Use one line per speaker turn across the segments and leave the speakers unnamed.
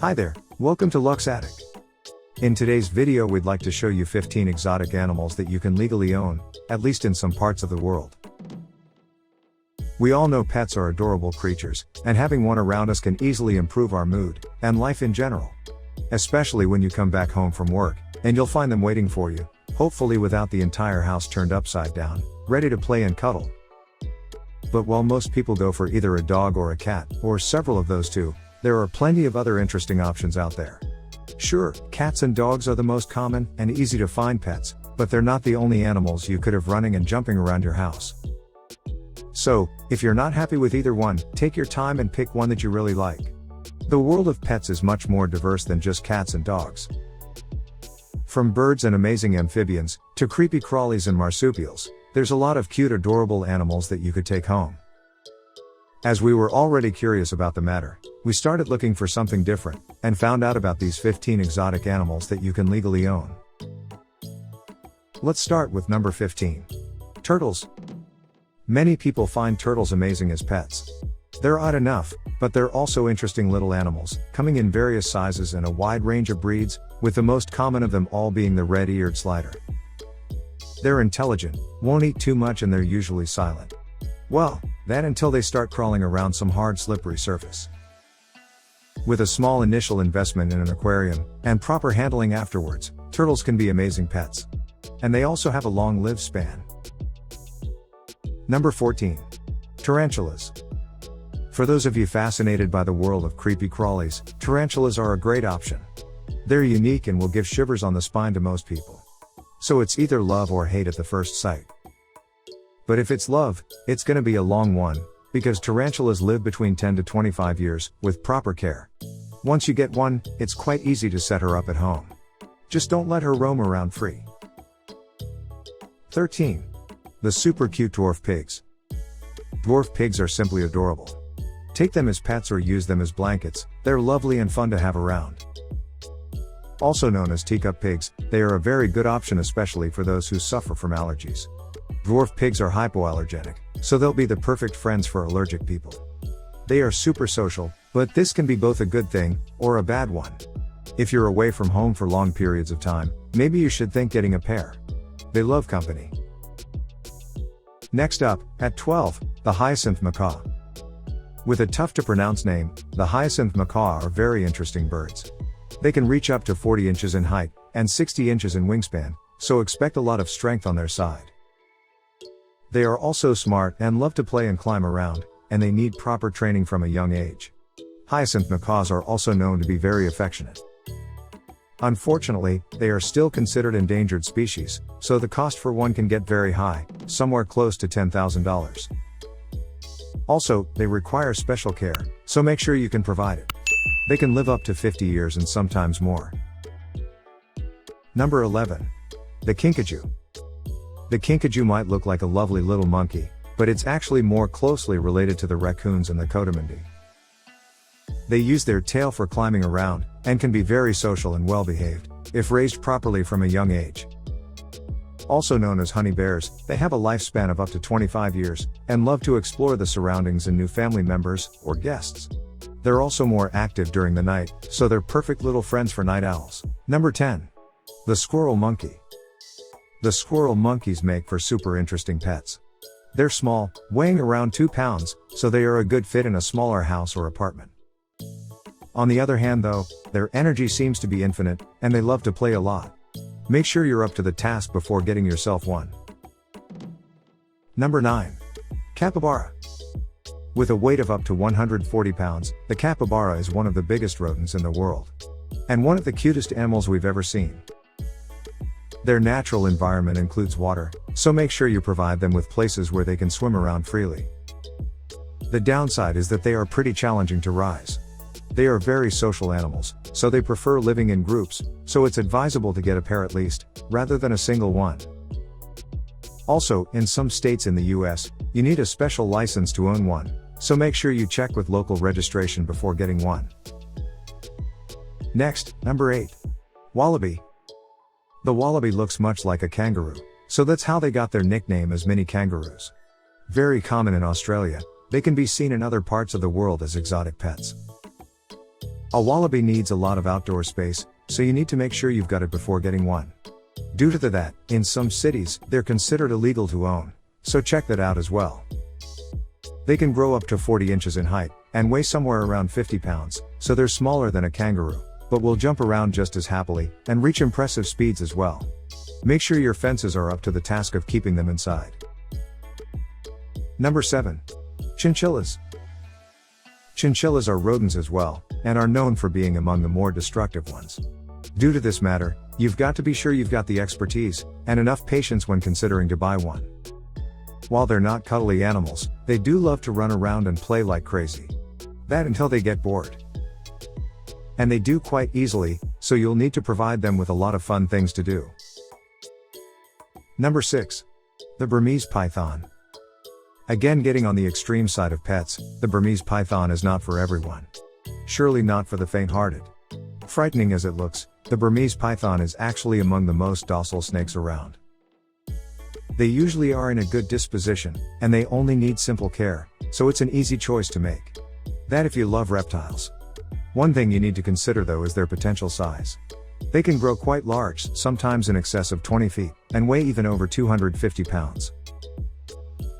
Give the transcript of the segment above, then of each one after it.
Hi there, welcome to Luck's Attic. In today's video we'd like to show you 15 exotic animals that you can legally own, at least in some parts of the world. We all know pets are adorable creatures, and having one around us can easily improve our mood, and life in general. Especially when you come back home from work, and you'll find them waiting for you, hopefully without the entire house turned upside down, ready to play and cuddle. But while most people go for either a dog or a cat, or several of those two, there are plenty of other interesting options out there. Sure, cats and dogs are the most common and easy to find pets, but they're not the only animals you could have running and jumping around your house. So, if you're not happy with either one, take your time and pick one that you really like. The world of pets is much more diverse than just cats and dogs. From birds and amazing amphibians, to creepy crawlies and marsupials, there's a lot of cute adorable animals that you could take home. As we were already curious about the matter, we started looking for something different, and found out about these 15 exotic animals that you can legally own. Let's start with number 15. Turtles. Many people find turtles amazing as pets. They're odd enough, but they're also interesting little animals, coming in various sizes and a wide range of breeds, with the most common of them all being the red-eared slider. They're intelligent, won't eat too much, and they're usually silent. Well, that until they start crawling around some hard slippery surface. With a small initial investment in an aquarium, and proper handling afterwards, turtles can be amazing pets. And they also have a long live span. Number 14. Tarantulas. For those of you fascinated by the world of creepy crawlies, tarantulas are a great option. They're unique and will give shivers on the spine to most people. So it's either love or hate at the first sight. But if it's love, it's gonna be a long one, because tarantulas live between 10 to 25 years, with proper care. Once you get one, it's quite easy to set her up at home. Just don't let her roam around free. 13. The super cute dwarf pigs. Dwarf pigs are simply adorable. Take them as pets or use them as blankets, they're lovely and fun to have around. Also known as teacup pigs, they are a very good option, especially for those who suffer from allergies. Dwarf pigs are hypoallergenic, so they'll be the perfect friends for allergic people. They are super social, but this can be both a good thing, or a bad one. If you're away from home for long periods of time, maybe you should think getting a pair. They love company. Next up, at 12, the Hyacinth Macaw. With a tough to pronounce name, the Hyacinth Macaw are very interesting birds. They can reach up to 40 inches in height, and 60 inches in wingspan, so expect a lot of strength on their side. They are also smart and love to play and climb around, and they need proper training from a young age. Hyacinth macaws are also known to be very affectionate. Unfortunately, they are still considered endangered species, so the cost for one can get very high, somewhere close to $10,000. Also, they require special care, so make sure you can provide it. They can live up to 50 years and sometimes more. Number 11. The Kinkajou. The Kinkajou might look like a lovely little monkey, but it's actually more closely related to the raccoons and the coatimundi. They use their tail for climbing around, and can be very social and well-behaved, if raised properly from a young age. Also known as honey bears, they have a lifespan of up to 25 years, and love to explore the surroundings and new family members, or guests. They're also more active during the night, so they're perfect little friends for night owls. Number 10. The Squirrel Monkey. The squirrel monkeys make for super interesting pets. They're small, weighing around 2 pounds, so they are a good fit in a smaller house or apartment. On the other hand though, their energy seems to be infinite, and they love to play a lot. Make sure you're up to the task before getting yourself one. Number 9. Kappabara. With a weight of up to 140 pounds, the capybara is one of the biggest rodents in the world. And one of the cutest animals we've ever seen. Their natural environment includes water, so make sure you provide them with places where they can swim around freely. The downside is that they are pretty challenging to rise. They are very social animals, so they prefer living in groups, so it's advisable to get a pair at least, rather than a single one. Also, in some states in the US, you need a special license to own one, so make sure you check with local registration before getting one. Next, number 8. Wallaby. The wallaby looks much like a kangaroo, so that's how they got their nickname as mini kangaroos. Very common in Australia, they can be seen in other parts of the world as exotic pets. A wallaby needs a lot of outdoor space, so you need to make sure you've got it before getting one. Due to that, in some cities, they're considered illegal to own, so check that out as well. They can grow up to 40 inches in height, and weigh somewhere around 50 pounds, so they're smaller than a kangaroo, but will jump around just as happily, and reach impressive speeds as well. Make sure your fences are up to the task of keeping them inside. Number 7. Chinchillas. Chinchillas are rodents as well, and are known for being among the more destructive ones. Due to this matter, you've got to be sure you've got the expertise, and enough patience when considering to buy one. While they're not cuddly animals, they do love to run around and play like crazy. That until they get bored. And they do quite easily, so you'll need to provide them with a lot of fun things to do. Number 6. The Burmese Python. Again, getting on the extreme side of pets, the Burmese Python is not for everyone. Surely not for the faint-hearted. Frightening as it looks, the Burmese Python is actually among the most docile snakes around. They usually are in a good disposition, and they only need simple care, so it's an easy choice to make. That if you love reptiles. One thing you need to consider though is their potential size. They can grow quite large, sometimes in excess of 20 feet, and weigh even over 250 pounds.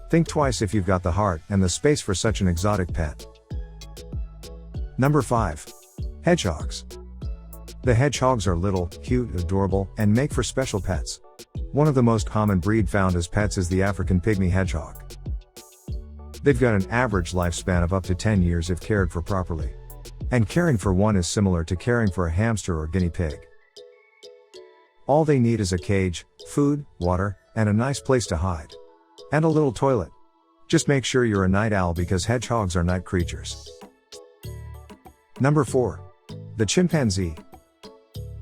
Think twice if you've got the heart and the space for such an exotic pet. Number 5. Hedgehogs. The hedgehogs are little, cute, adorable, and make for special pets. One of the most common breed found as pets is the African pygmy hedgehog. They've got an average lifespan of up to 10 years if cared for properly. And caring for one is similar to caring for a hamster or guinea pig. All they need is a cage, food, water, and a nice place to hide. And a little toilet. Just make sure you're a night owl because hedgehogs are night creatures. Number 4. The chimpanzee.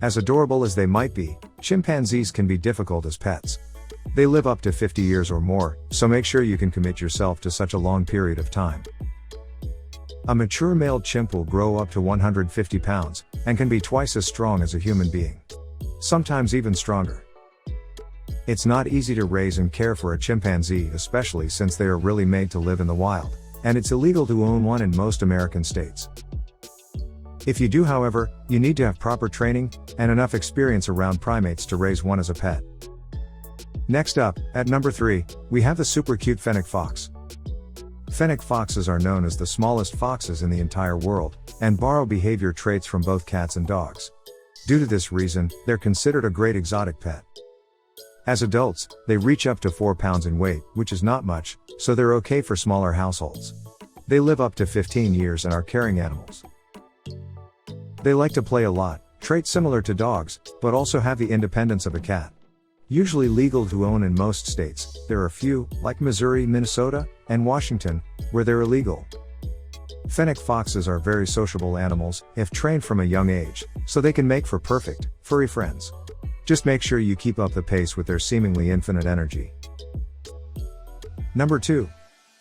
As adorable as they might be, chimpanzees can be difficult as pets. They live up to 50 years or more, so make sure you can commit yourself to such a long period of time. A mature male chimp will grow up to 150 pounds, and can be twice as strong as a human being. Sometimes even stronger. It's not easy to raise and care for a chimpanzee, especially since they are really made to live in the wild, and it's illegal to own one in most American states. If you do, however, you need to have proper training, and enough experience around primates to raise one as a pet. Next up, at number 3, we have the super cute Fennec Fox. Fennec foxes are known as the smallest foxes in the entire world, and borrow behavior traits from both cats and dogs. Due to this reason, they're considered a great exotic pet. As adults, they reach up to 4 pounds in weight, which is not much, so they're okay for smaller households. They live up to 15 years and are caring animals. They like to play a lot, traits similar to dogs, but also have the independence of a cat. Usually legal to own in most states, there are a few, like Missouri, Minnesota, and Washington, where they're illegal. Fennec foxes are very sociable animals, if trained from a young age, so they can make for perfect, furry friends. Just make sure you keep up the pace with their seemingly infinite energy. Number 2.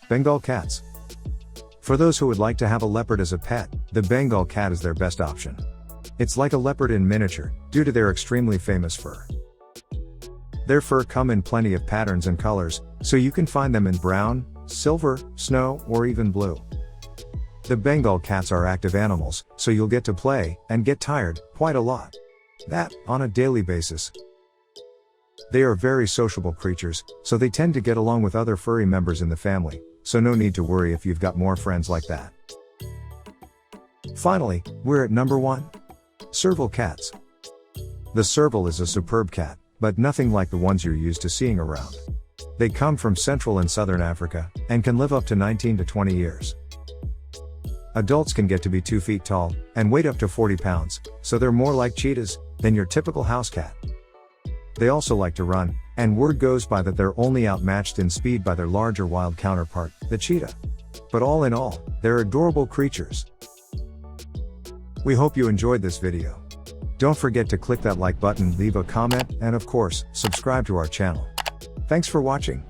Bengal Cats. For those who would like to have a leopard as a pet, the Bengal cat is their best option. It's like a leopard in miniature, due to their extremely famous fur. Their fur come in plenty of patterns and colors, so you can find them in brown, silver, snow, or even blue. The Bengal cats are active animals, so you'll get to play, and get tired, quite a lot. That, on a daily basis. They are very sociable creatures, so they tend to get along with other furry members in the family, so no need to worry if you've got more friends like that. Finally, we're at number 1. Serval Cats. The serval is a superb cat, but nothing like the ones you're used to seeing around. They come from Central and Southern Africa, and can live up to 19 to 20 years. Adults can get to be 2 feet tall, and weight up to 40 pounds, so they're more like cheetahs than your typical house cat. They also like to run, and word goes by that they're only outmatched in speed by their larger wild counterpart, the cheetah. But all in all, they're adorable creatures. We hope you enjoyed this video. Don't forget to click that like button, leave a comment, and of course, subscribe to our channel. Thanks for watching.